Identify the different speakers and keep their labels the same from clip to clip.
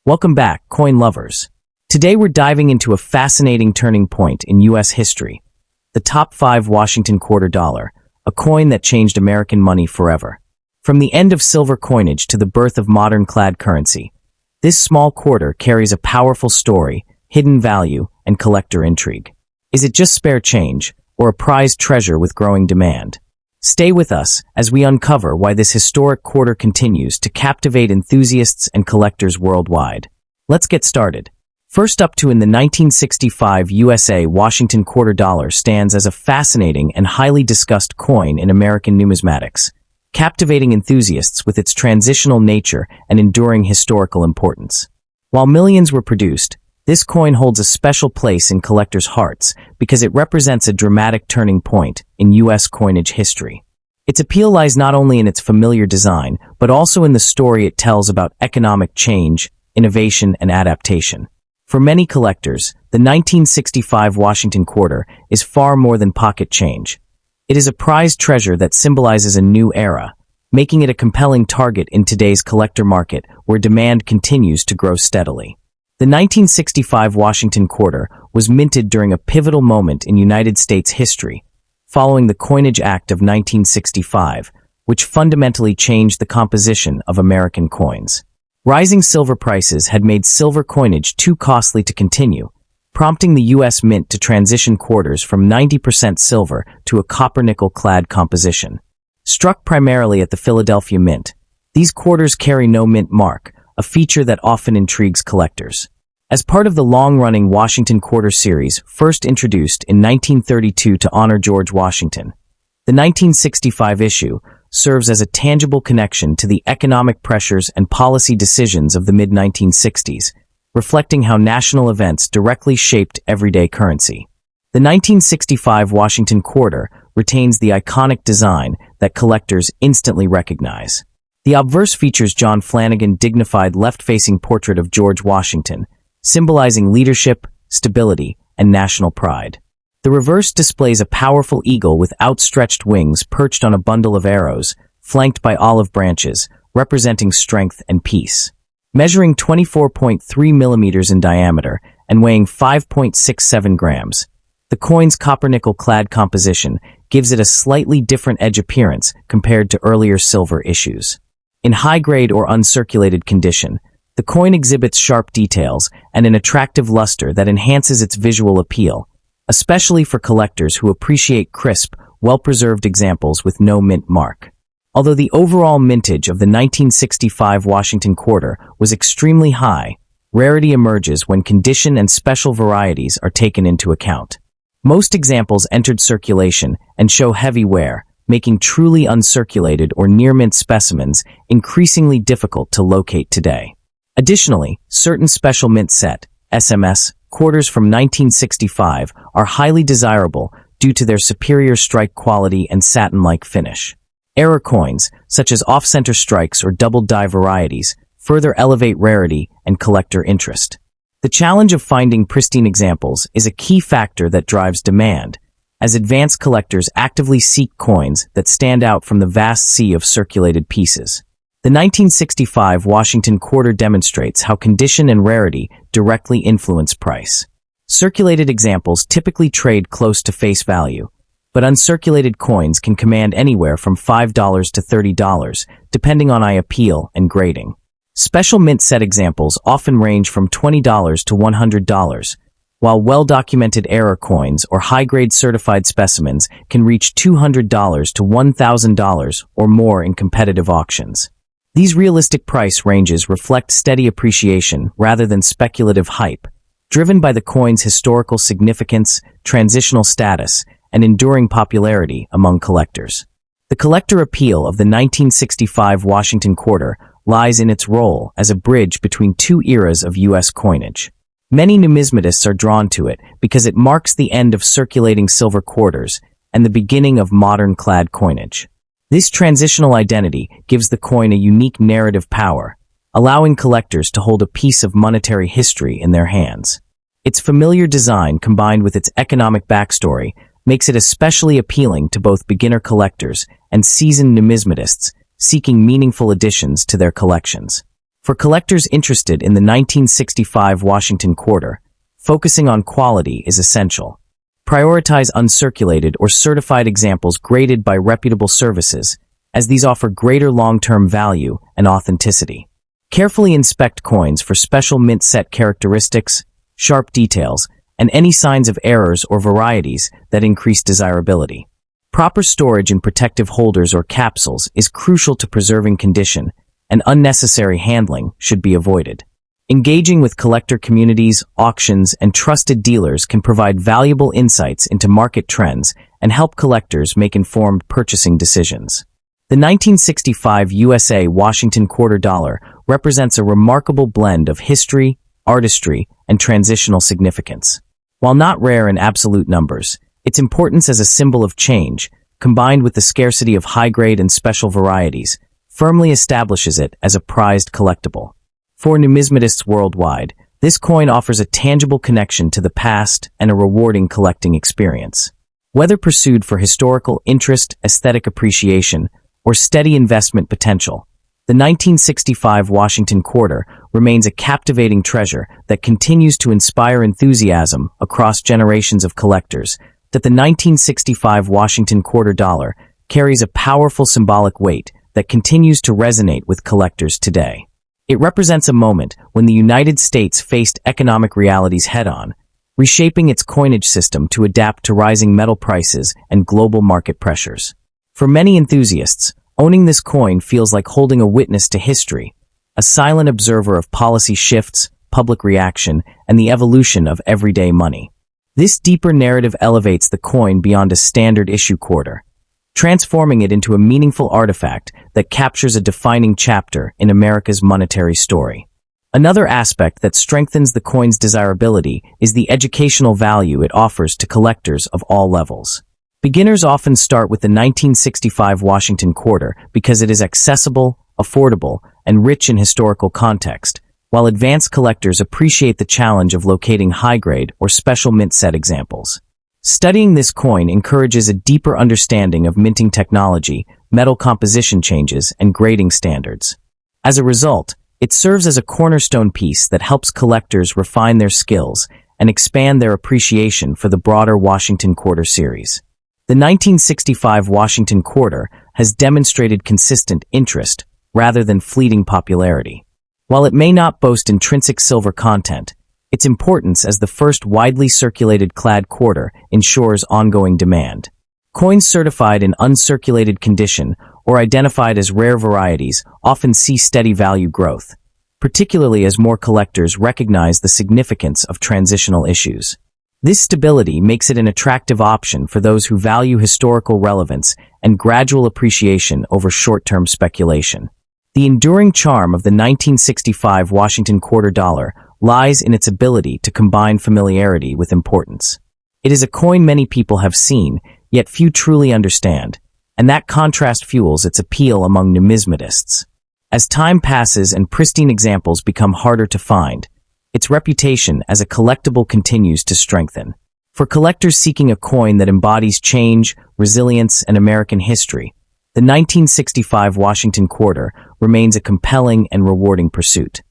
Speaker 1: Welcome back, coin lovers. Today we're diving into a fascinating turning point in U.S. history, the top 5 Washington quarter dollar, a coin that changed American money forever. From the end of silver coinage to the birth of modern clad currency, this small quarter carries a powerful story, hidden value, and collector intrigue. Is it just spare change, or a prized treasure with growing demand? Stay with us as we uncover why this historic quarter continues to captivate enthusiasts and collectors worldwide. Let's get started. First up, in the 1965 USA Washington quarter dollar stands as a fascinating and highly discussed coin in American numismatics, captivating enthusiasts with its transitional nature and enduring historical importance. While millions were produced, this coin holds a special place in collectors' hearts because it represents a dramatic turning point in U.S. coinage history. Its appeal lies not only in its familiar design, but also in the story it tells about economic change, innovation, and adaptation. For many collectors, the 1965 Washington quarter is far more than pocket change. It is a prized treasure that symbolizes a new era, making it a compelling target in today's collector market where demand continues to grow steadily. The 1965 Washington quarter was minted during a pivotal moment in United States history, following the Coinage Act of 1965, which fundamentally changed the composition of American coins. Rising silver prices had made silver coinage too costly to continue, prompting the U.S. Mint to transition quarters from 90% silver to a copper-nickel-clad composition. Struck primarily at the Philadelphia Mint, these quarters carry no mint mark, a feature that often intrigues collectors. As part of the long-running Washington Quarter series, first introduced in 1932 to honor George Washington, the 1965 issue serves as a tangible connection to the economic pressures and policy decisions of the mid-1960s, reflecting how national events directly shaped everyday currency. The 1965 Washington Quarter retains the iconic design that collectors instantly recognize. The obverse features John Flanagan's dignified left-facing portrait of George Washington, symbolizing leadership, stability, and national pride. The reverse displays a powerful eagle with outstretched wings perched on a bundle of arrows, flanked by olive branches, representing strength and peace. Measuring 24.3 millimeters in diameter and weighing 5.67 grams, the coin's copper-nickel-clad composition gives it a slightly different edge appearance compared to earlier silver issues. In high-grade or uncirculated condition, the coin exhibits sharp details and an attractive luster that enhances its visual appeal, especially for collectors who appreciate crisp, well-preserved examples with no mint mark. Although the overall mintage of the 1965 Washington quarter was extremely high, rarity emerges when condition and special varieties are taken into account. Most examples entered circulation and show heavy wear, making truly uncirculated or near-mint specimens increasingly difficult to locate today. Additionally, certain special mint set (SMS) quarters from 1965 are highly desirable due to their superior strike quality and satin-like finish. Error coins, such as off-center strikes or double-die varieties, further elevate rarity and collector interest. The challenge of finding pristine examples is a key factor that drives demand, as advanced collectors actively seek coins that stand out from the vast sea of circulated pieces. The 1965 Washington quarter demonstrates how condition and rarity directly influence price. Circulated examples typically trade close to face value, but uncirculated coins can command anywhere from $5 to $30, depending on eye appeal and grading. Special mint set examples often range from $20 to $100, while well-documented error coins or high-grade certified specimens can reach $200 to $1,000 or more in competitive auctions. These realistic price ranges reflect steady appreciation rather than speculative hype, driven by the coin's historical significance, transitional status, and enduring popularity among collectors. The collector appeal of the 1965 Washington quarter lies in its role as a bridge between two eras of U.S. coinage. Many numismatists are drawn to it because it marks the end of circulating silver quarters and the beginning of modern clad coinage. This transitional identity gives the coin a unique narrative power, allowing collectors to hold a piece of monetary history in their hands. Its familiar design combined with its economic backstory makes it especially appealing to both beginner collectors and seasoned numismatists seeking meaningful additions to their collections. For collectors interested in the 1965 Washington Quarter, focusing on quality is essential. Prioritize uncirculated or certified examples graded by reputable services, as these offer greater long-term value and authenticity. Carefully inspect coins for special mint set characteristics, sharp details, and any signs of errors or varieties that increase desirability. Proper storage in protective holders or capsules is crucial to preserving condition, and unnecessary handling should be avoided. Engaging with collector communities, auctions, and trusted dealers can provide valuable insights into market trends and help collectors make informed purchasing decisions. The 1965 USA Washington Quarter dollar represents a remarkable blend of history, artistry, and transitional significance. While not rare in absolute numbers, its importance as a symbol of change, combined with the scarcity of high-grade and special varieties, firmly establishes it as a prized collectible. For numismatists worldwide, this coin offers a tangible connection to the past and a rewarding collecting experience. Whether pursued for historical interest, aesthetic appreciation, or steady investment potential, the 1965 Washington Quarter remains a captivating treasure that continues to inspire enthusiasm across generations of collectors. That the 1965 Washington Quarter dollar carries a powerful symbolic weight that continues to resonate with collectors today. It represents a moment when the United States faced economic realities head-on, reshaping its coinage system to adapt to rising metal prices and global market pressures. For many enthusiasts, owning this coin feels like holding a witness to history, a silent observer of policy shifts, public reaction, and the evolution of everyday money. This deeper narrative elevates the coin beyond a standard issue quarter, transforming it into a meaningful artifact that captures a defining chapter in America's monetary story. Another aspect that strengthens the coin's desirability is the educational value it offers to collectors of all levels. Beginners often start with the 1965 Washington Quarter because it is accessible, affordable, and rich in historical context, while advanced collectors appreciate the challenge of locating high-grade or special mint set examples. Studying this coin encourages a deeper understanding of minting technology, metal composition changes, and grading standards. As a result, it serves as a cornerstone piece that helps collectors refine their skills and expand their appreciation for the broader Washington Quarter series. The 1965 Washington Quarter has demonstrated consistent interest rather than fleeting popularity. While it may not boast intrinsic silver content, its importance as the first widely circulated clad quarter ensures ongoing demand. Coins certified in uncirculated condition or identified as rare varieties often see steady value growth, particularly as more collectors recognize the significance of transitional issues. This stability makes it an attractive option for those who value historical relevance and gradual appreciation over short-term speculation. The enduring charm of the 1965 Washington Quarter dollar lies in its ability to combine familiarity with importance. It is a coin many people have seen, yet few truly understand, and that contrast fuels its appeal among numismatists. As time passes and pristine examples become harder to find, its reputation as a collectible continues to strengthen. For collectors seeking a coin that embodies change, resilience, and American history, the 1965 Washington Quarter remains a compelling and rewarding pursuit.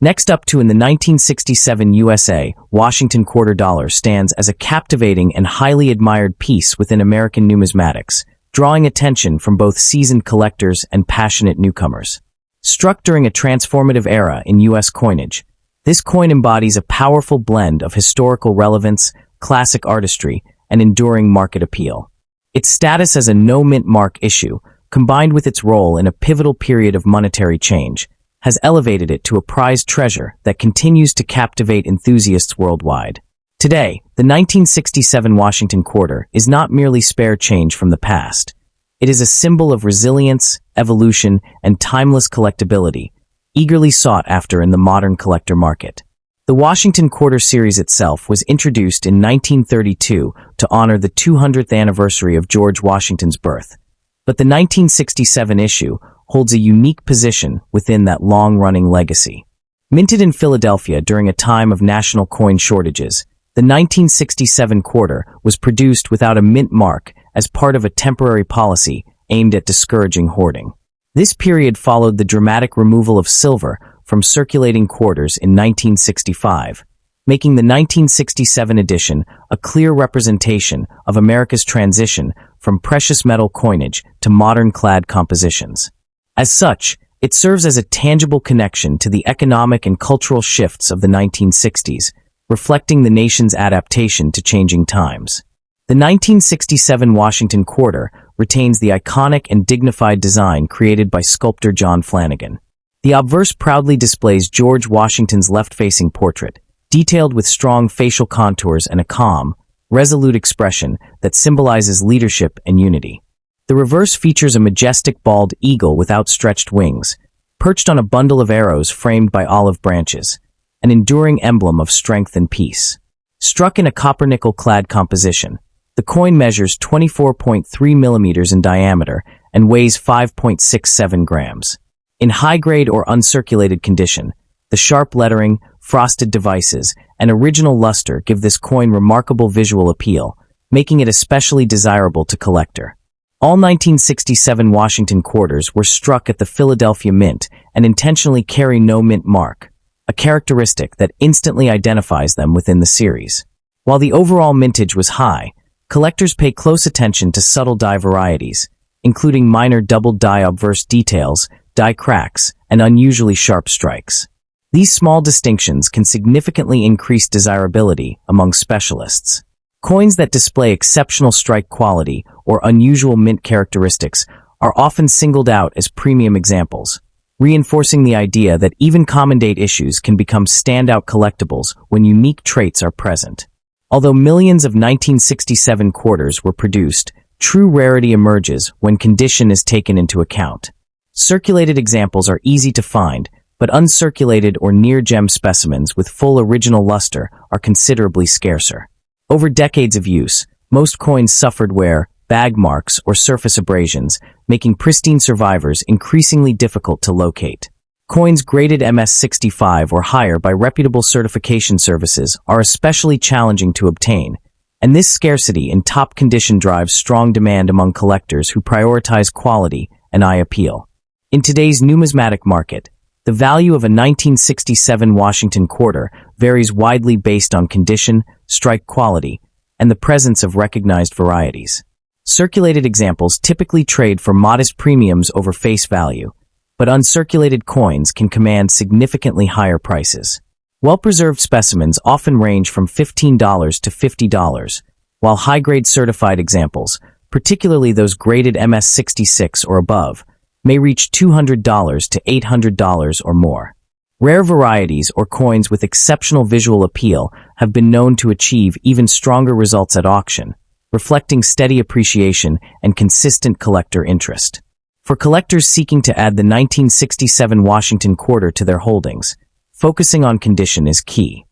Speaker 1: Next up in the 1967 USA Washington Quarter dollar stands as a captivating and highly admired piece within American numismatics, drawing attention from both seasoned collectors and passionate newcomers. Struck during a transformative era in U.S. coinage, this coin embodies a powerful blend of historical relevance, classic artistry, and enduring market appeal. Its status as a no-mint mark issue, combined with its role in a pivotal period of monetary change, has elevated it to a prized treasure that continues to captivate enthusiasts worldwide. Today, the 1967 Washington Quarter is not merely spare change from the past. It is a symbol of resilience, evolution, and timeless collectability, eagerly sought after in the modern collector market. The Washington Quarter series itself was introduced in 1932 to honor the 200th anniversary of George Washington's birth, but the 1967 issue holds a unique position within that long-running legacy. Minted in Philadelphia during a time of national coin shortages, the 1967 quarter was produced without a mint mark as part of a temporary policy aimed at discouraging hoarding. This period followed the dramatic removal of silver from circulating quarters in 1965, making the 1967 edition a clear representation of America's transition from precious metal coinage to modern clad compositions. As such, it serves as a tangible connection to the economic and cultural shifts of the 1960s, reflecting the nation's adaptation to changing times. The 1967 Washington Quarter retains the iconic and dignified design created by sculptor John Flanagan. The obverse proudly displays George Washington's left-facing portrait, detailed with strong facial contours and a calm, resolute expression that symbolizes leadership and unity. The reverse features a majestic bald eagle with outstretched wings, perched on a bundle of arrows framed by olive branches, an enduring emblem of strength and peace. Struck in a copper-nickel-clad composition, the coin measures 24.3 millimeters in diameter and weighs 5.67 grams. In high-grade or uncirculated condition, the sharp lettering, frosted devices, and original luster give this coin remarkable visual appeal, making it especially desirable to collector. All 1967 Washington quarters were struck at the Philadelphia Mint and intentionally carry no mint mark, a characteristic that instantly identifies them within the series. While the overall mintage was high, collectors pay close attention to subtle die varieties, including minor double die obverse details, die cracks, and unusually sharp strikes. These small distinctions can significantly increase desirability among specialists. Coins that display exceptional strike quality or unusual mint characteristics are often singled out as premium examples, reinforcing the idea that even common date issues can become standout collectibles when unique traits are present. Although millions of 1967 quarters were produced, true rarity emerges when condition is taken into account. Circulated examples are easy to find, but uncirculated or near-gem specimens with full original luster are considerably scarcer. Over decades of use, most coins suffered wear, bag marks, or surface abrasions, making pristine survivors increasingly difficult to locate. Coins graded MS-65 or higher by reputable certification services are especially challenging to obtain, and this scarcity in top condition drives strong demand among collectors who prioritize quality and eye appeal. In today's numismatic market, the value of a 1967 Washington Quarter varies widely based on condition, strike quality, and the presence of recognized varieties. Circulated examples typically trade for modest premiums over face value, but uncirculated coins can command significantly higher prices. Well-preserved specimens often range from $15 to $50, while high-grade certified examples, particularly those graded MS-66 or above, may reach $200 to $800 or more. Rare varieties or coins with exceptional visual appeal have been known to achieve even stronger results at auction, reflecting steady appreciation and consistent collector interest. For collectors seeking to add the 1967 Washington Quarter to their holdings, focusing on condition is key.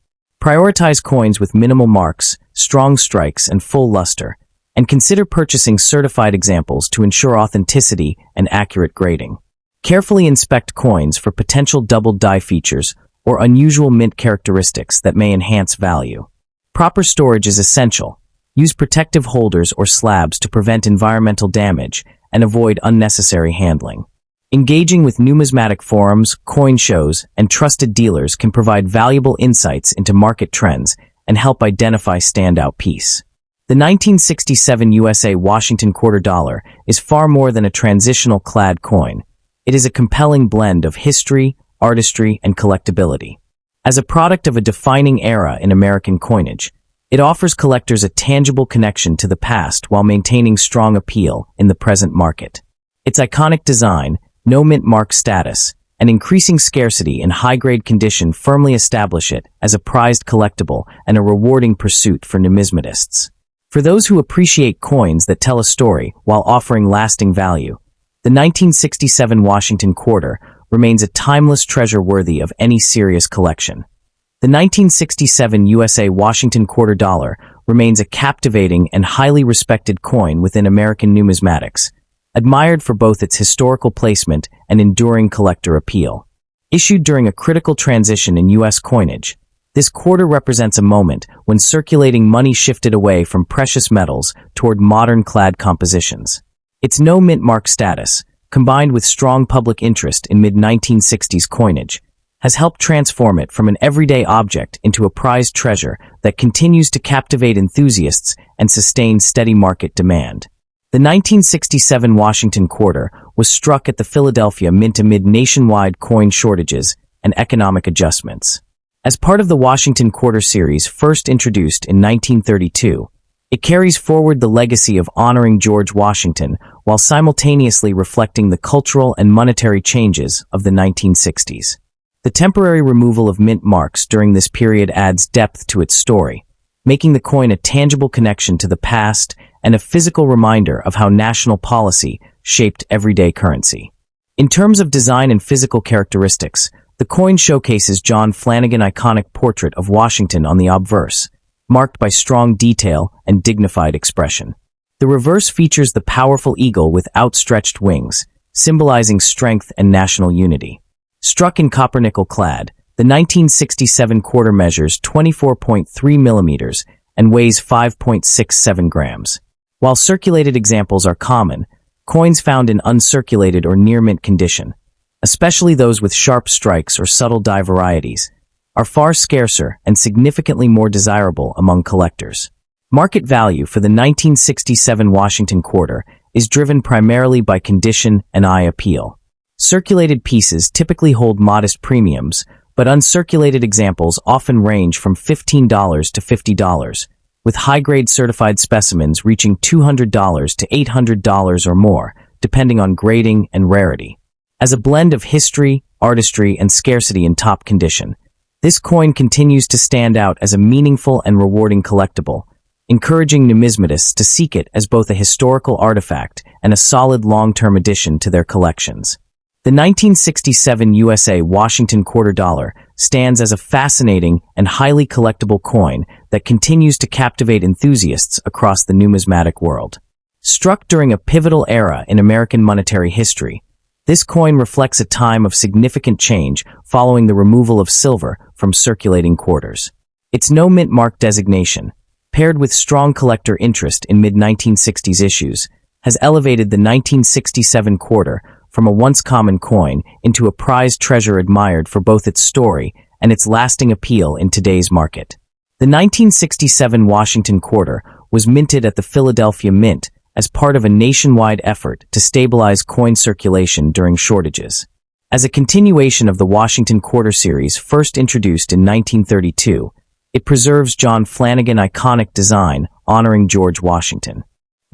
Speaker 1: Prioritize coins with minimal marks, strong strikes, and full luster, and consider purchasing certified examples to ensure authenticity and accurate grading. Carefully inspect coins for potential double die features or unusual mint characteristics that may enhance value. Proper storage is essential. Use protective holders or slabs to prevent environmental damage and avoid unnecessary handling. Engaging with numismatic forums, coin shows, and trusted dealers can provide valuable insights into market trends and help identify standout pieces. The 1967 USA Washington Quarter dollar is far more than a transitional clad coin. It is a compelling blend of history, artistry, and collectability. As a product of a defining era in American coinage, it offers collectors a tangible connection to the past while maintaining strong appeal in the present market. Its iconic design, no mint mark status, and increasing scarcity in high-grade condition firmly establish it as a prized collectible and a rewarding pursuit for numismatists. For those who appreciate coins that tell a story while offering lasting value, the 1967 Washington Quarter remains a timeless treasure worthy of any serious collection. The 1967 USA Washington Quarter dollar remains a captivating and highly respected coin within American numismatics, admired for both its historical placement and enduring collector appeal. Issued during a critical transition in U.S. coinage, this quarter represents a moment when circulating money shifted away from precious metals toward modern clad compositions. Its no mint mark status, combined with strong public interest in mid-1960s coinage, has helped transform it from an everyday object into a prized treasure that continues to captivate enthusiasts and sustain steady market demand. The 1967 Washington Quarter was struck at the Philadelphia Mint amid nationwide coin shortages and economic adjustments. As part of the Washington Quarter series first introduced in 1932, it carries forward the legacy of honoring George Washington while simultaneously reflecting the cultural and monetary changes of the 1960s. The temporary removal of mint marks during this period adds depth to its story, making the coin a tangible connection to the past and a physical reminder of how national policy shaped everyday currency. In terms of design and physical characteristics, the coin showcases John Flanagan's iconic portrait of Washington on the obverse, marked by strong detail and dignified expression. The reverse features the powerful eagle with outstretched wings, symbolizing strength and national unity. Struck in copper-nickel clad, the 1967 quarter measures 24.3 millimeters and weighs 5.67 grams. While circulated examples are common, coins found in uncirculated or near-mint condition, especially those with sharp strikes or subtle die varieties, are far scarcer and significantly more desirable among collectors. Market value for the 1967 Washington Quarter is driven primarily by condition and eye appeal. Circulated pieces typically hold modest premiums, but uncirculated examples often range from $15 to $50, with high-grade certified specimens reaching $200 to $800 or more, depending on grading and rarity. As a blend of history, artistry, and scarcity in top condition, this coin continues to stand out as a meaningful and rewarding collectible, encouraging numismatists to seek it as both a historical artifact and a solid long-term addition to their collections. The 1967 USA Washington Quarter Dollar stands as a fascinating and highly collectible coin that continues to captivate enthusiasts across the numismatic world. Struck during a pivotal era in American monetary history, this coin reflects a time of significant change following the removal of silver from circulating quarters. Its no mint mark designation, paired with strong collector interest in mid-1960s issues, has elevated the 1967 quarter from a once common coin into a prized treasure admired for both its story and its lasting appeal in today's market. The 1967 Washington Quarter was minted at the Philadelphia Mint as part of a nationwide effort to stabilize coin circulation during shortages. As a continuation of the Washington Quarter series first introduced in 1932, it preserves John Flanagan's iconic design honoring George Washington.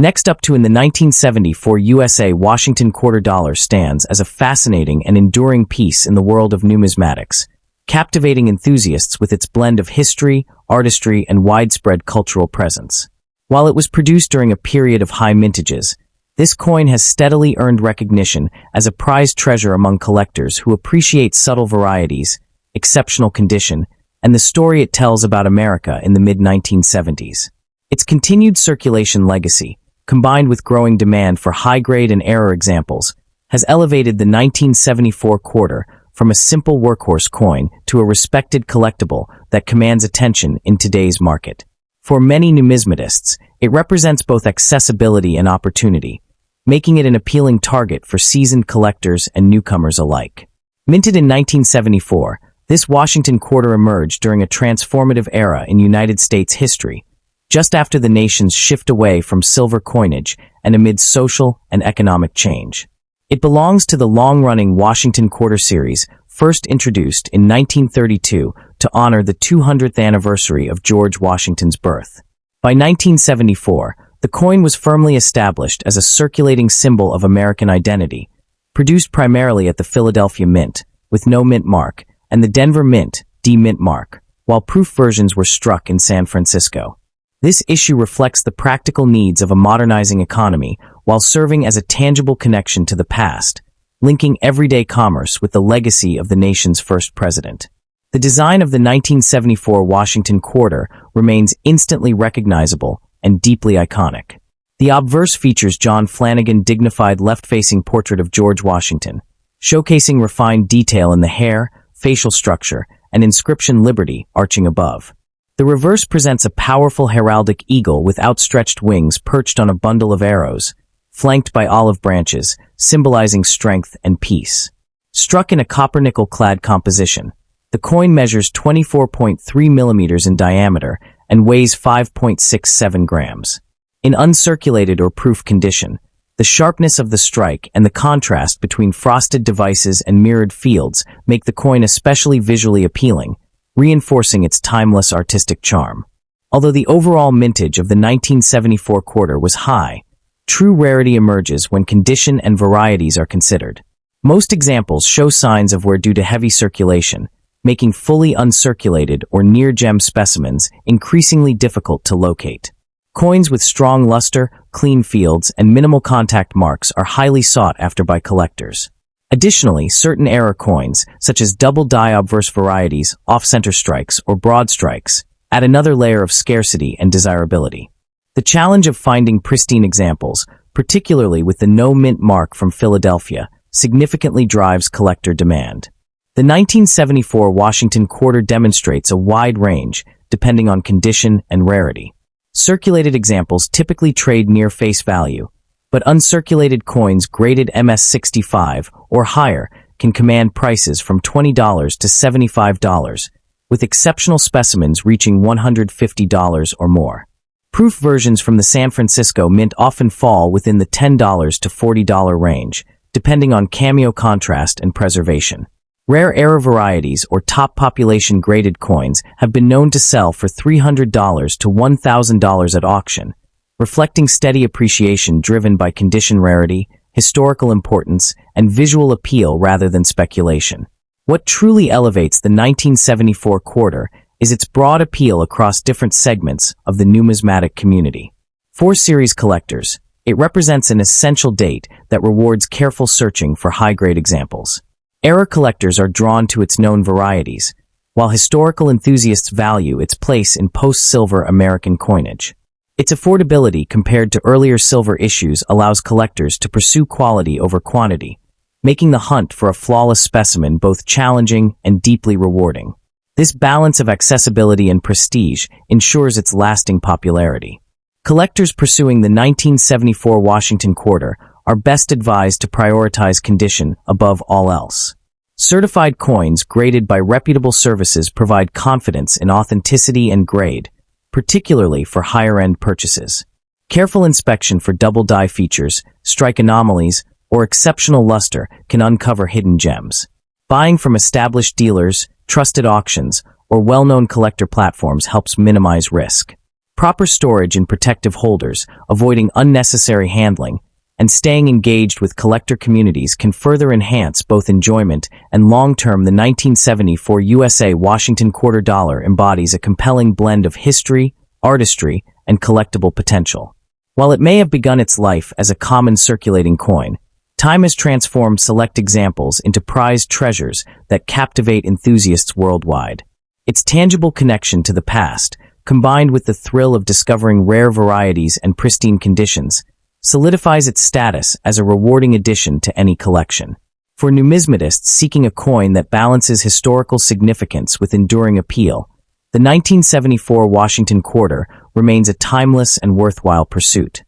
Speaker 1: Next up to in the 1974 USA Washington Quarter Dollar stands as a fascinating and enduring piece in the world of numismatics, captivating enthusiasts with its blend of history, artistry, and widespread cultural presence. While it was produced during a period of high mintages, this coin has steadily earned recognition as a prized treasure among collectors who appreciate subtle varieties, exceptional condition, and the story it tells about America in the mid-1970s. Its continued circulation legacy, combined with growing demand for high-grade and error examples, has elevated the 1974 quarter from a simple workhorse coin to a respected collectible that commands attention in today's market. For many numismatists, it represents both accessibility and opportunity, making it an appealing target for seasoned collectors and newcomers alike. Minted in 1974, this Washington Quarter emerged during a transformative era in United States history, just after the nation's shift away from silver coinage and amid social and economic change. It belongs to the long-running Washington Quarter series, first introduced in 1932 to honor the 200th anniversary of George Washington's birth. By 1974, the coin was firmly established as a circulating symbol of American identity, produced primarily at the Philadelphia Mint, with no mint mark, and the Denver Mint, D-mint mark, while proof versions were struck in San Francisco. This issue reflects the practical needs of a modernizing economy while serving as a tangible connection to the past, linking everyday commerce with the legacy of the nation's first president. The design of the 1974 Washington Quarter remains instantly recognizable and deeply iconic. The obverse features John Flanagan's dignified left-facing portrait of George Washington, showcasing refined detail in the hair, facial structure, and inscription Liberty arching above. The reverse presents a powerful heraldic eagle with outstretched wings perched on a bundle of arrows, flanked by olive branches, symbolizing strength and peace. Struck in a copper-nickel-clad composition, The coin measures 24.3 millimeters in diameter and weighs 5.67 grams. In uncirculated or proof condition, the sharpness of the strike and the contrast between frosted devices and mirrored fields make the coin especially visually appealing, reinforcing its timeless artistic charm. Although the overall mintage of the 1974 quarter was high, true rarity emerges when condition and varieties are considered. Most examples show signs of wear due to heavy circulation, making fully uncirculated or near-gem specimens increasingly difficult to locate. Coins with strong luster, clean fields, and minimal contact marks are highly sought after by collectors. Additionally, certain era coins, such as double-die obverse varieties, off-center strikes, or broad strikes, add another layer of scarcity and desirability. The challenge of finding pristine examples, particularly with the no mint mark from Philadelphia, significantly drives collector demand. The 1974 Washington Quarter demonstrates a wide range, depending on condition and rarity. Circulated examples typically trade near face value, but uncirculated coins graded MS-65 or higher can command prices from $20 to $75, with exceptional specimens reaching $150 or more. Proof versions from the San Francisco Mint often fall within the $10 to $40 range, depending on cameo contrast and preservation. Rare era varieties or top population graded coins have been known to sell for $300 to $1,000 at auction, reflecting steady appreciation driven by condition rarity, historical importance, and visual appeal rather than speculation. What truly elevates the 1974 quarter is its broad appeal across different segments of the numismatic community. For series collectors, it represents an essential date that rewards careful searching for high-grade examples. Era collectors are drawn to its known varieties, while historical enthusiasts value its place in post-silver American coinage. Its affordability compared to earlier silver issues allows collectors to pursue quality over quantity, making the hunt for a flawless specimen both challenging and deeply rewarding. This balance of accessibility and prestige ensures its lasting popularity. Collectors pursuing the 1974 Washington Quarter are best advised to prioritize condition above all else. Certified coins graded by reputable services provide confidence in authenticity and grade, particularly for higher-end purchases. Careful inspection for double-die features, strike anomalies, or exceptional luster can uncover hidden gems. Buying from established dealers, trusted auctions, or well-known collector platforms helps minimize risk. Proper storage in protective holders, avoiding unnecessary handling, and staying engaged with collector communities can further enhance both enjoyment and long-term. The 1974 USA Washington Quarter dollar embodies a compelling blend of history, artistry, and collectible potential. While it may have begun its life as a common circulating coin, time has transformed select examples into prized treasures that captivate enthusiasts worldwide. Its tangible connection to the past, combined with the thrill of discovering rare varieties and pristine conditions, solidifies its status as a rewarding addition to any collection. For numismatists seeking a coin that balances historical significance with enduring appeal, the 1974 Washington Quarter remains a timeless and worthwhile pursuit.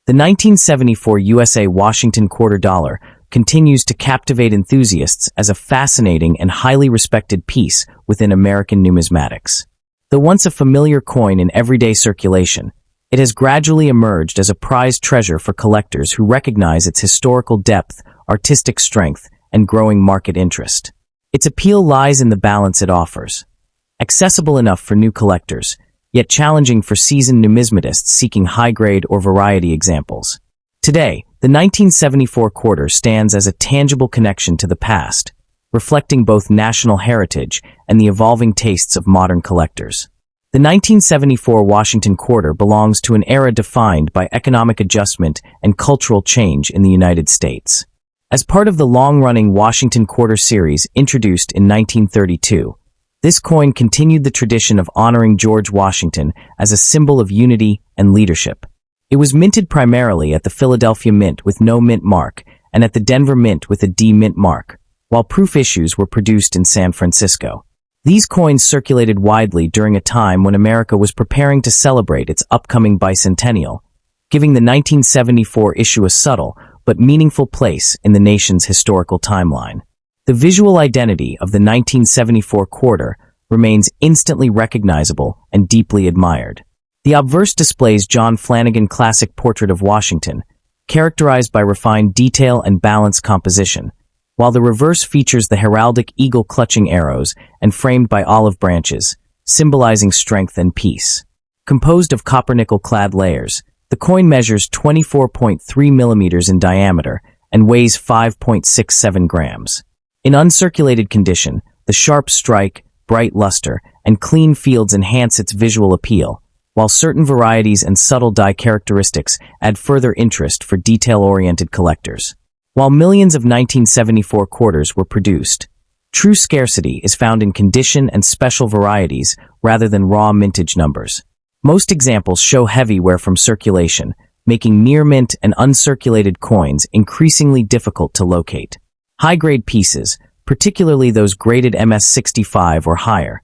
Speaker 1: The 1974 USA Washington Quarter dollar continues to captivate enthusiasts as a fascinating and highly respected piece within American numismatics. Though once a familiar coin in everyday circulation, it has gradually emerged as a prized treasure for collectors who recognize its historical depth, artistic strength, and growing market interest. Its appeal lies in the balance it offers. Accessible enough for new collectors, yet challenging for seasoned numismatists seeking high-grade or variety examples. Today, the 1974 quarter stands as a tangible connection to the past, reflecting both national heritage and the evolving tastes of modern collectors. The 1974 Washington Quarter belongs to an era defined by economic adjustment and cultural change in the United States. As part of the long-running Washington Quarter series introduced in 1932, this coin continued the tradition of honoring George Washington as a symbol of unity and leadership. It was minted primarily at the Philadelphia Mint with no mint mark and at the Denver Mint with a D mint mark, while proof issues were produced in San Francisco. These coins circulated widely during a time when America was preparing to celebrate its upcoming bicentennial, giving the 1974 issue a subtle but meaningful place in the nation's historical timeline. The visual identity of the 1974 quarter remains instantly recognizable and deeply admired. The obverse displays John Flanagan's classic portrait of Washington, characterized by refined detail and balanced composition, while the reverse features the heraldic eagle clutching arrows and framed by olive branches, symbolizing strength and peace. Composed of copper-nickel-clad layers, the coin measures 24.3 millimeters in diameter and weighs 5.67 grams. In uncirculated condition, the sharp strike, bright luster, and clean fields enhance its visual appeal, while certain varieties and subtle die characteristics add further interest for detail-oriented collectors. While millions of 1974 quarters were produced, true scarcity is found in condition and special varieties rather than raw mintage numbers. Most examples show heavy wear from circulation, making near-mint and uncirculated coins increasingly difficult to locate. High-grade pieces, particularly those graded MS-65 or higher,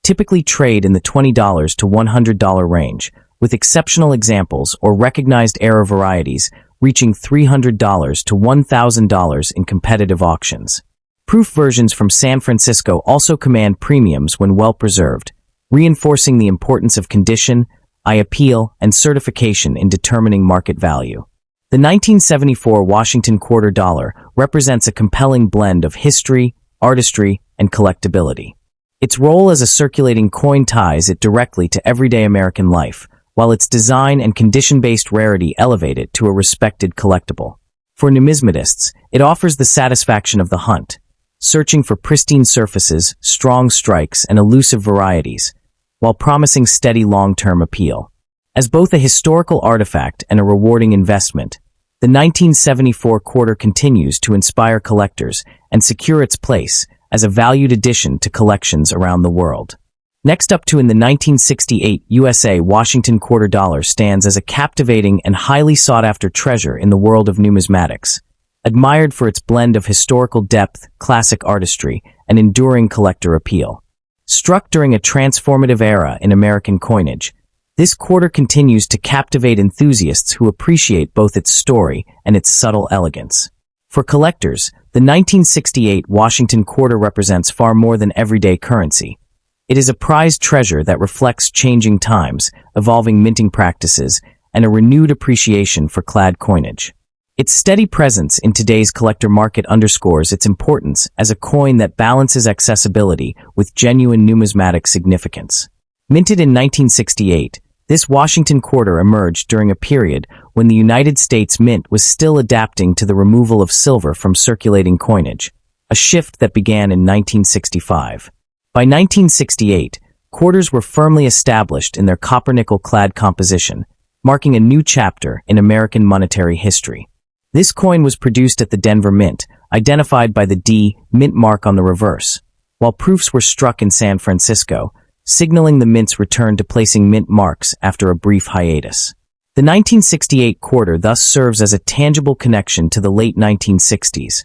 Speaker 1: typically trade in the $20 to $100 range, with exceptional examples or recognized error varieties reaching $300 to $1,000 in competitive auctions. Proof versions from San Francisco also command premiums when well preserved, reinforcing the importance of condition, eye appeal, and certification in determining market value. The 1974 Washington quarter dollar represents a compelling blend of history, artistry, and collectability. Its role as a circulating coin ties it directly to everyday American life, while its design and condition-based rarity elevate it to a respected collectible. For numismatists, it offers the satisfaction of the hunt, searching for pristine surfaces, strong strikes, and elusive varieties, while promising steady long-term appeal. As both a historical artifact and a rewarding investment, the 1974 quarter continues to inspire collectors and secure its place as a valued addition to collections around the world. Next up in the 1968 USA Washington quarter dollar stands as a captivating and highly sought-after treasure in the world of numismatics, admired for its blend of historical depth, classic artistry, and enduring collector appeal. Struck during a transformative era in American coinage, this quarter continues to captivate enthusiasts who appreciate both its story and its subtle elegance. For collectors, the 1968 Washington quarter represents far more than everyday currency. It is a prized treasure that reflects changing times, evolving minting practices, and a renewed appreciation for clad coinage. Its steady presence in today's collector market underscores its importance as a coin that balances accessibility with genuine numismatic significance. Minted in 1968, this Washington quarter emerged during a period when the United States Mint was still adapting to the removal of silver from circulating coinage, a shift that began in 1965. By 1968, quarters were firmly established in their copper-nickel-clad composition, marking a new chapter in American monetary history. This coin was produced at the Denver Mint, identified by the D Mint mark on the reverse, while proofs were struck in San Francisco, signaling the Mint's return to placing mint marks after a brief hiatus. The 1968 quarter thus serves as a tangible connection to the late 1960s,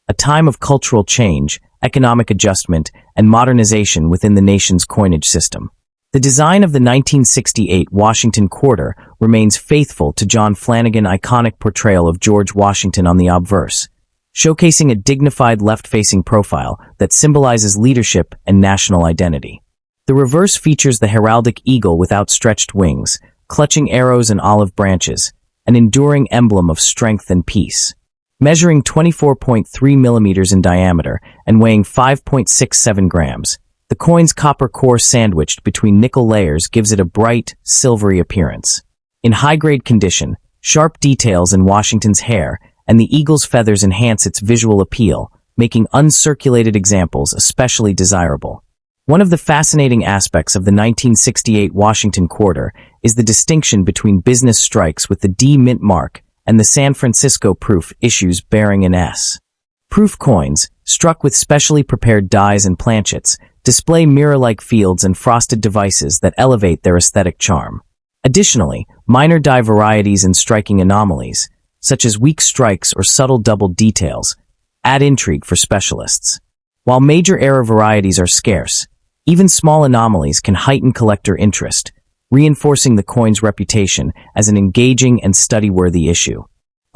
Speaker 1: a time of cultural change, economic adjustment, and modernization within the nation's coinage system. The design of the 1968 Washington quarter remains faithful to John Flanagan's iconic portrayal of George Washington on the obverse, showcasing a dignified left-facing profile that symbolizes leadership and national identity. The reverse features the heraldic eagle with outstretched wings, clutching arrows and olive branches, an enduring emblem of strength and peace. Measuring 24.3 millimeters in diameter and weighing 5.67 grams, the coin's copper core sandwiched between nickel layers gives it a bright, silvery appearance. In high-grade condition, sharp details in Washington's hair and the eagle's feathers enhance its visual appeal, making uncirculated examples especially desirable. One of the fascinating aspects of the 1968 Washington quarter is the distinction between business strikes with the D Mint mark and the San Francisco proof issues bearing an S. Proof coins, struck with specially prepared dies and planchets, display mirror-like fields and frosted devices that elevate their aesthetic charm. Additionally, minor die varieties and striking anomalies, such as weak strikes or subtle double details, add intrigue for specialists. While major error varieties are scarce, even small anomalies can heighten collector interest, reinforcing the coin's reputation as an engaging and study-worthy issue.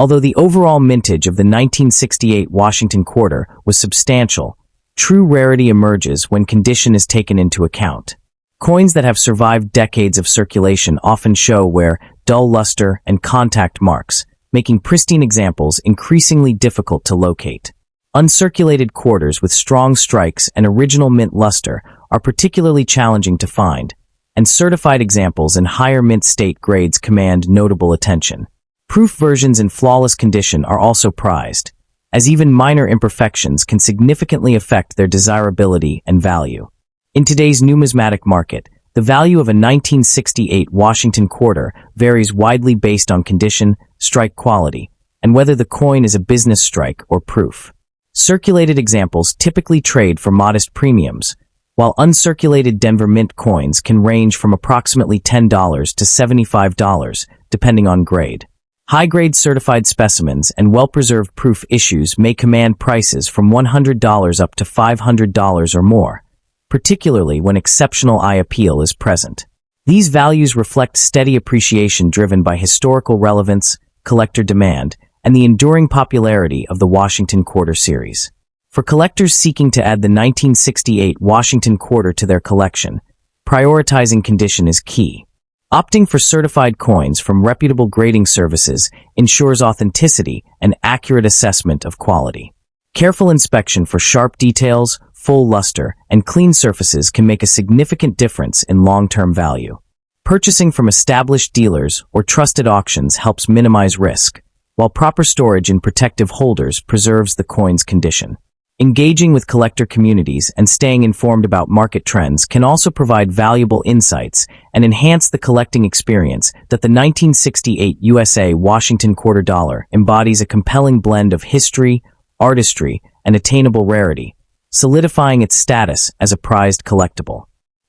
Speaker 1: Although the overall mintage of the 1968 Washington Quarter was substantial, true rarity emerges when condition is taken into account. Coins that have survived decades of circulation often show wear, dull luster, and contact marks, making pristine examples increasingly difficult to locate. Uncirculated quarters with strong strikes and original mint luster are particularly challenging to find, and certified examples in higher mint state grades command notable attention. Proof versions in flawless condition are also prized, as even minor imperfections can significantly affect their desirability and value. In today's numismatic market, the value of a 1968 Washington Quarter varies widely based on condition, strike quality, and whether the coin is a business strike or proof. Circulated examples typically trade for modest premiums, while uncirculated Denver Mint coins can range from approximately $10 to $75, depending on grade. High-grade certified specimens and well-preserved proof issues may command prices from $100 up to $500 or more, particularly when exceptional eye appeal is present. These values reflect steady appreciation driven by historical relevance, collector demand, and the enduring popularity of the Washington Quarter series. For collectors seeking to add the 1968 Washington Quarter to their collection, prioritizing condition is key. Opting for certified coins from reputable grading services ensures authenticity and accurate assessment of quality. Careful inspection for sharp details, full luster, and clean surfaces can make a significant difference in long-term value. Purchasing from established dealers or trusted auctions helps minimize risk, while proper storage in protective holders preserves the coin's condition. Engaging with collector communities and staying informed about market trends can also provide valuable insights and enhance the collecting experience. That the 1968 USA Washington Quarter dollar embodies a compelling blend of history, artistry, and attainable rarity, solidifying its status as a prized collectible.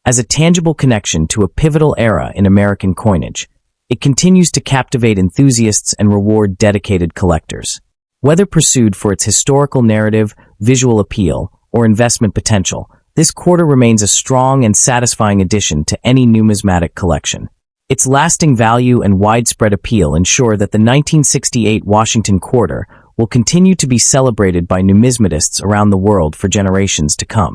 Speaker 1: As a tangible connection to a pivotal era in American coinage, it continues to captivate enthusiasts and reward dedicated collectors. Whether pursued for its historical narrative, visual appeal, or investment potential, this quarter remains a strong and satisfying addition to any numismatic collection. Its lasting value and widespread appeal ensure that the 1968 Washington Quarter will continue to be celebrated by numismatists around the world for generations to come.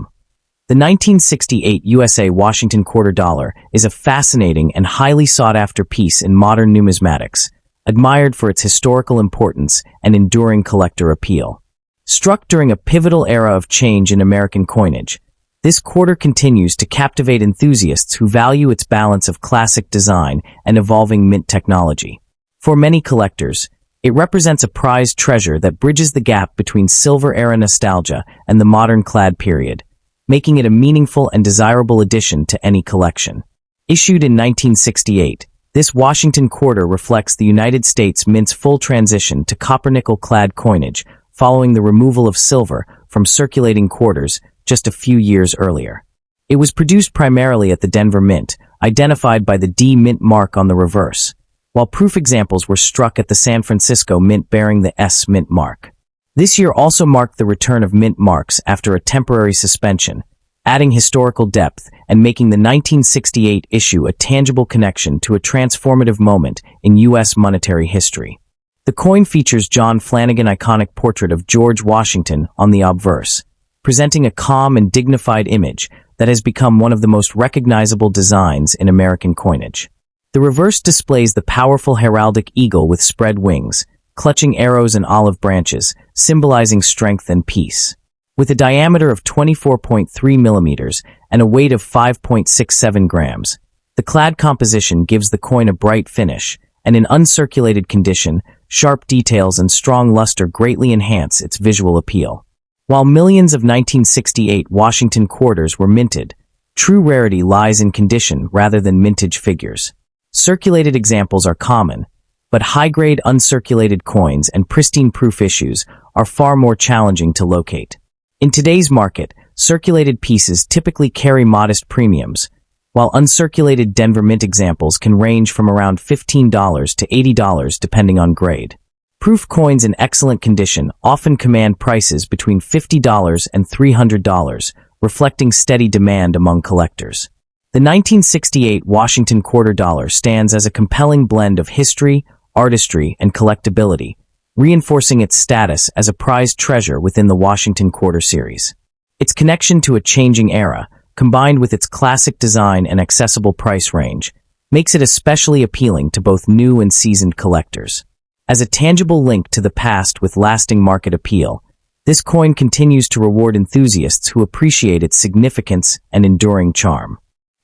Speaker 1: The 1968 USA Washington Quarter dollar is a fascinating and highly sought-after piece in modern numismatics, admired for its historical importance and enduring collector appeal. Struck during a pivotal era of change in American coinage, this quarter continues to captivate enthusiasts who value its balance of classic design and evolving mint technology. For many collectors, it represents a prized treasure that bridges the gap between silver-era nostalgia and the modern clad period, making it a meaningful and desirable addition to any collection. Issued in 1968, this Washington Quarter reflects the United States Mint's full transition to copper-nickel-clad coinage following the removal of silver from circulating quarters just a few years earlier. It was produced primarily at the Denver Mint, identified by the D Mint mark on the reverse, while proof examples were struck at the San Francisco Mint bearing the S Mint mark. This year also marked the return of mint marks after a temporary suspension, adding historical depth and making the 1968 issue a tangible connection to a transformative moment in U.S. monetary history. The coin features John Flanagan's iconic portrait of George Washington on the obverse, presenting a calm and dignified image that has become one of the most recognizable designs in American coinage. The reverse displays the powerful heraldic eagle with spread wings, clutching arrows and olive branches, symbolizing strength and peace. With a diameter of 24.3 millimeters and a weight of 5.67 grams, the clad composition gives the coin a bright finish, and in uncirculated condition, sharp details and strong luster greatly enhance its visual appeal. While millions of 1968 Washington Quarters were minted, true rarity lies in condition rather than mintage figures. Circulated examples are common, but high-grade uncirculated coins and pristine proof issues are far more challenging to locate. In today's market, circulated pieces typically carry modest premiums, while uncirculated Denver Mint examples can range from around $15 to $80 depending on grade. Proof coins in excellent condition often command prices between $50 and $300, reflecting steady demand among collectors. The 1968 Washington Quarter dollar stands as a compelling blend of history, artistry, and collectability, reinforcing its status as a prized treasure within the Washington Quarter series. Its connection to a changing era, combined with its classic design and accessible price range, makes it especially appealing to both new and seasoned collectors. As a tangible link to the past with lasting market appeal, this coin continues to reward enthusiasts who appreciate its significance and enduring charm.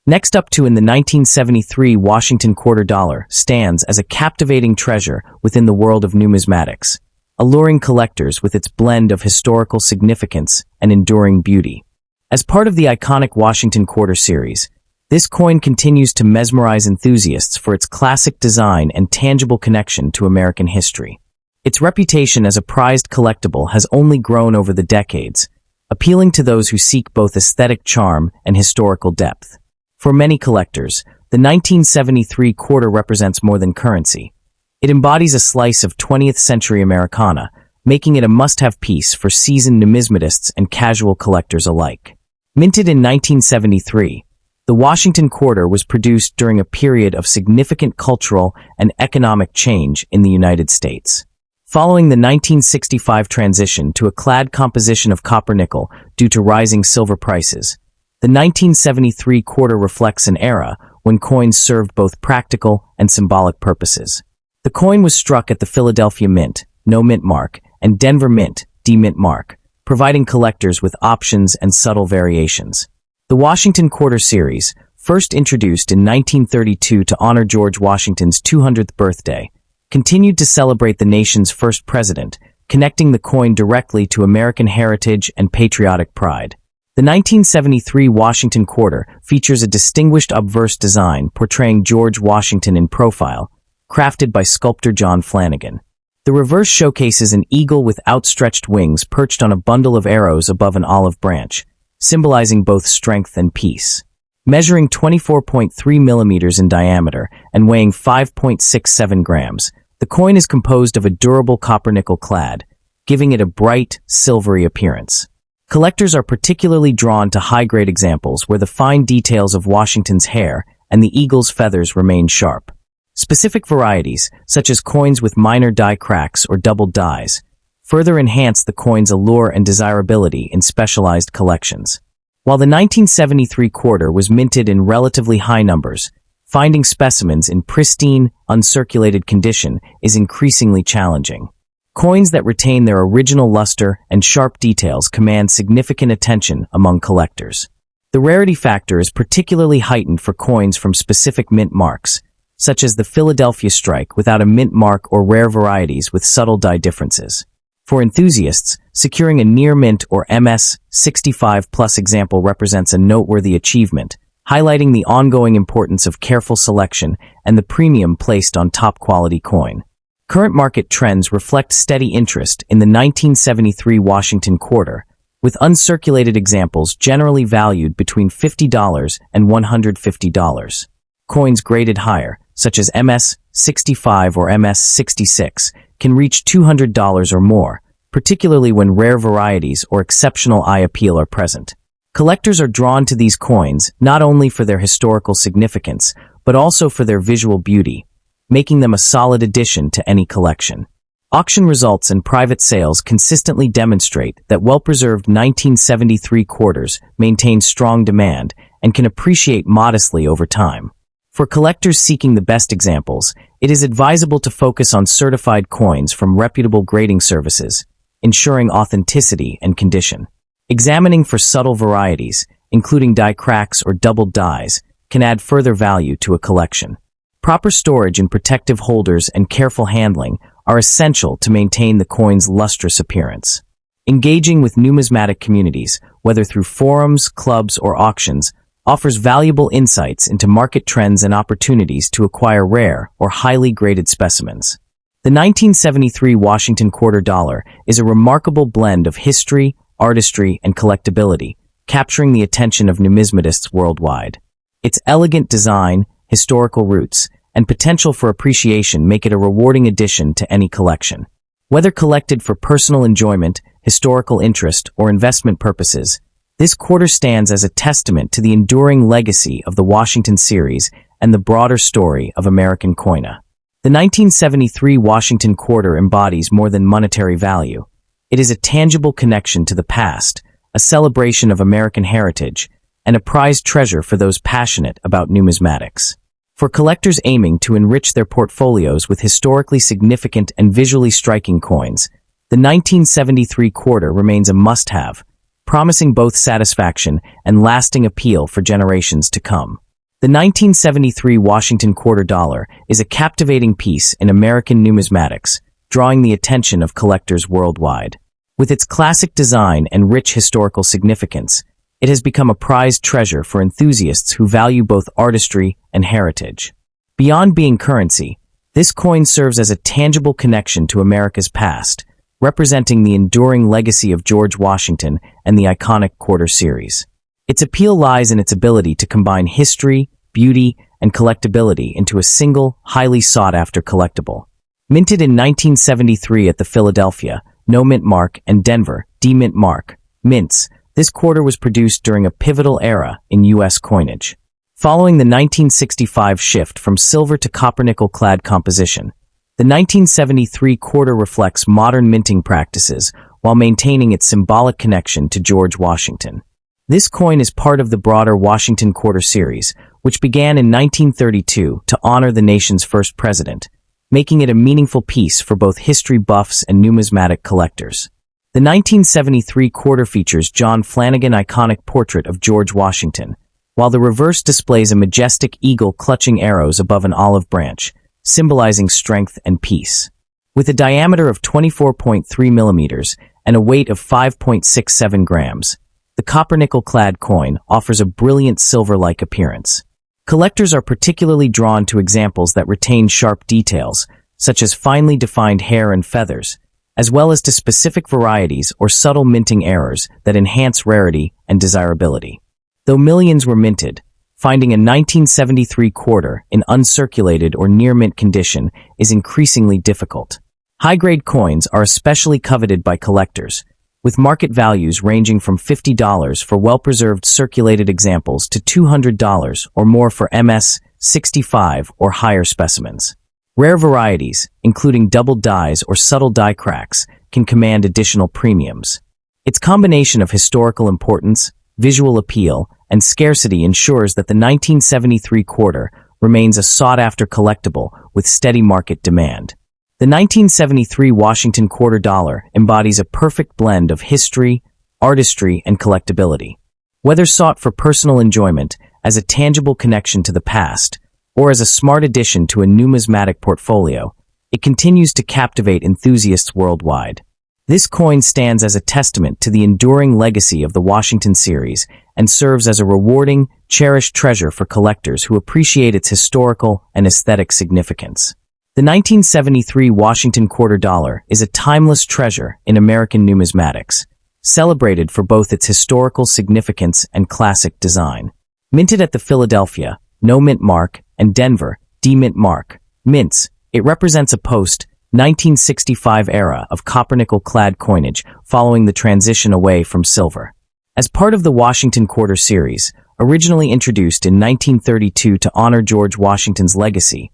Speaker 1: Next up in the 1973 Washington Quarter dollar stands as a captivating treasure within the world of numismatics, alluring collectors with its blend of historical significance and enduring beauty. As part of the iconic Washington Quarter series, this coin continues to mesmerize enthusiasts for its classic design and tangible connection to American history. Its reputation as a prized collectible has only grown over the decades, appealing to those who seek both aesthetic charm and historical depth. For many collectors, the 1973 quarter represents more than currency. It embodies a slice of 20th century Americana, making it a must-have piece for seasoned numismatists and casual collectors alike. Minted in 1973, the Washington Quarter was produced during a period of significant cultural and economic change in the United States. Following the 1965 transition to a clad composition of copper-nickel due to rising silver prices, the 1973 quarter reflects an era when coins served both practical and symbolic purposes. The coin was struck at the Philadelphia Mint, no mint mark, and Denver Mint, D-mint mark, providing collectors with options and subtle variations. The Washington Quarter series, first introduced in 1932 to honor George Washington's 200th birthday, continued to celebrate the nation's first president, connecting the coin directly to American heritage and patriotic pride. The 1973 Washington Quarter features a distinguished obverse design portraying George Washington in profile, crafted by sculptor John Flanagan. The reverse showcases an eagle with outstretched wings perched on a bundle of arrows above an olive branch, symbolizing both strength and peace. Measuring 24.3 millimeters in diameter and weighing 5.67 grams, the coin is composed of a durable copper-nickel clad, giving it a bright, silvery appearance. Collectors are particularly drawn to high-grade examples where the fine details of Washington's hair and the eagle's feathers remain sharp. Specific varieties, such as coins with minor die cracks or doubled dies, further enhance the coin's allure and desirability in specialized collections. While the 1973 quarter was minted in relatively high numbers, finding specimens in pristine, uncirculated condition is increasingly challenging. Coins that retain their original luster and sharp details command significant attention among collectors. The rarity factor is particularly heightened for coins from specific mint marks, such as the Philadelphia strike without a mint mark or rare varieties with subtle die differences. For enthusiasts, securing a near-mint or MS-65+ example represents a noteworthy achievement, highlighting the ongoing importance of careful selection and the premium placed on top-quality coin. Current market trends reflect steady interest in the 1973 Washington Quarter, with uncirculated examples generally valued between $50 and $150. Coins graded higher, such as MS-65 or MS-66, can reach $200 or more, particularly when rare varieties or exceptional eye appeal are present. Collectors are drawn to these coins not only for their historical significance, but also for their visual beauty, making them a solid addition to any collection. Auction results and private sales consistently demonstrate that well-preserved 1973 quarters maintain strong demand and can appreciate modestly over time. For collectors seeking the best examples, it is advisable to focus on certified coins from reputable grading services, ensuring authenticity and condition. Examining for subtle varieties, including die cracks or doubled dies, can add further value to a collection. Proper storage in protective holders and careful handling are essential to maintain the coin's lustrous appearance. Engaging with numismatic communities, whether through forums, clubs, or auctions, offers valuable insights into market trends and opportunities to acquire rare or highly graded specimens. The 1973 Washington Quarter dollar is a remarkable blend of history, artistry, and collectability, capturing the attention of numismatists worldwide. Its elegant design, historical roots, and potential for appreciation make it a rewarding addition to any collection. Whether collected for personal enjoyment, historical interest, or investment purposes, this quarter stands as a testament to the enduring legacy of the Washington series and the broader story of American coina. The 1973 Washington Quarter embodies more than monetary value. It is a tangible connection to the past, a celebration of American heritage, and a prized treasure for those passionate about numismatics. For collectors aiming to enrich their portfolios with historically significant and visually striking coins, the 1973 quarter remains a must-have, promising both satisfaction and lasting appeal for generations to come. The 1973 Washington Quarter dollar is a captivating piece in American numismatics, drawing the attention of collectors worldwide. With its classic design and rich historical significance, it has become a prized treasure for enthusiasts who value both artistry and heritage. Beyond being currency, this coin serves as a tangible connection to America's past, representing the enduring legacy of George Washington and the iconic quarter series. Its appeal lies in its ability to combine history, beauty, and collectability into a single, highly sought-after collectible. Minted in 1973 at the Philadelphia, No Mint Mark, and Denver, D Mint Mark, mints, this quarter was produced during a pivotal era in U.S. coinage. Following the 1965 shift from silver to copper-nickel-clad composition, the 1973 quarter reflects modern minting practices while maintaining its symbolic connection to George Washington. This coin is part of the broader Washington Quarter series, which began in 1932 to honor the nation's first president, making it a meaningful piece for both history buffs and numismatic collectors. The 1973 quarter features John Flanagan's iconic portrait of George Washington, while the reverse displays a majestic eagle clutching arrows above an olive branch, symbolizing strength and peace. With a diameter of 24.3 millimeters and a weight of 5.67 grams, the copper-nickel-clad coin offers a brilliant silver-like appearance. Collectors are particularly drawn to examples that retain sharp details, such as finely defined hair and feathers, as well as to specific varieties or subtle minting errors that enhance rarity and desirability. Though millions were minted, finding a 1973 quarter in uncirculated or near-mint condition is increasingly difficult. High-grade coins are especially coveted by collectors, with market values ranging from $50 for well-preserved circulated examples to $200 or more for MS-65 or higher specimens. Rare varieties, including doubled dies or subtle die cracks, can command additional premiums. Its combination of historical importance, visual appeal, and scarcity ensures that the 1973 quarter remains a sought-after collectible with steady market demand. The 1973 Washington Quarter dollar embodies a perfect blend of history, artistry, and collectability. Whether sought for personal enjoyment, as a tangible connection to the past, or as a smart addition to a numismatic portfolio, it continues to captivate enthusiasts worldwide. This coin stands as a testament to the enduring legacy of the Washington series and serves as a rewarding, cherished treasure for collectors who appreciate its historical and aesthetic significance. The 1973 Washington Quarter dollar is a timeless treasure in American numismatics, celebrated for both its historical significance and classic design. Minted at the Philadelphia, No Mint Mark, and Denver, D Mint Mark, mints, it represents a post-1965 era of copper-nickel-clad coinage following the transition away from silver. As part of the Washington Quarter series, originally introduced in 1932 to honor George Washington's legacy,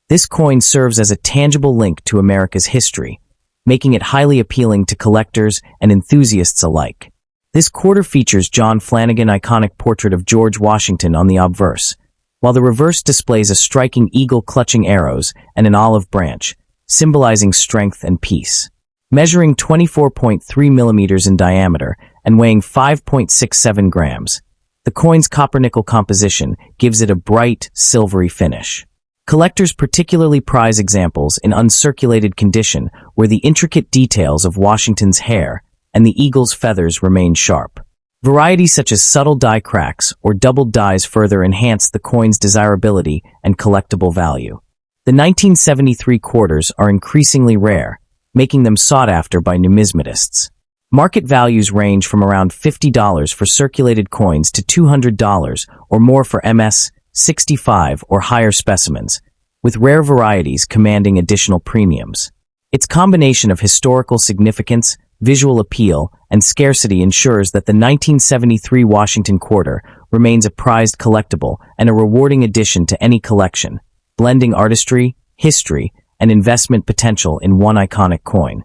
Speaker 1: this coin serves as a tangible link to America's history, making it highly appealing to collectors and enthusiasts alike. This quarter features John Flanagan's iconic portrait of George Washington on the obverse, while the reverse displays a striking eagle clutching arrows and an olive branch, symbolizing strength and peace. Measuring 24.3 millimeters in diameter and weighing 5.67 grams, the coin's copper-nickel composition gives it a bright, silvery finish. Collectors particularly prize examples in uncirculated condition where the intricate details of Washington's hair and the eagle's feathers remain sharp. Varieties such as subtle die cracks or doubled dies further enhance the coin's desirability and collectible value. The 1973 quarters are increasingly rare, making them sought after by numismatists. Market values range from around $50 for circulated coins to $200 or more for MS-65 or higher specimens, with rare varieties commanding additional premiums. Its combination of historical significance, visual appeal, and scarcity ensures that the 1973 Washington Quarter remains a prized collectible and a rewarding addition to any collection, blending artistry, history, and investment potential in one iconic coin.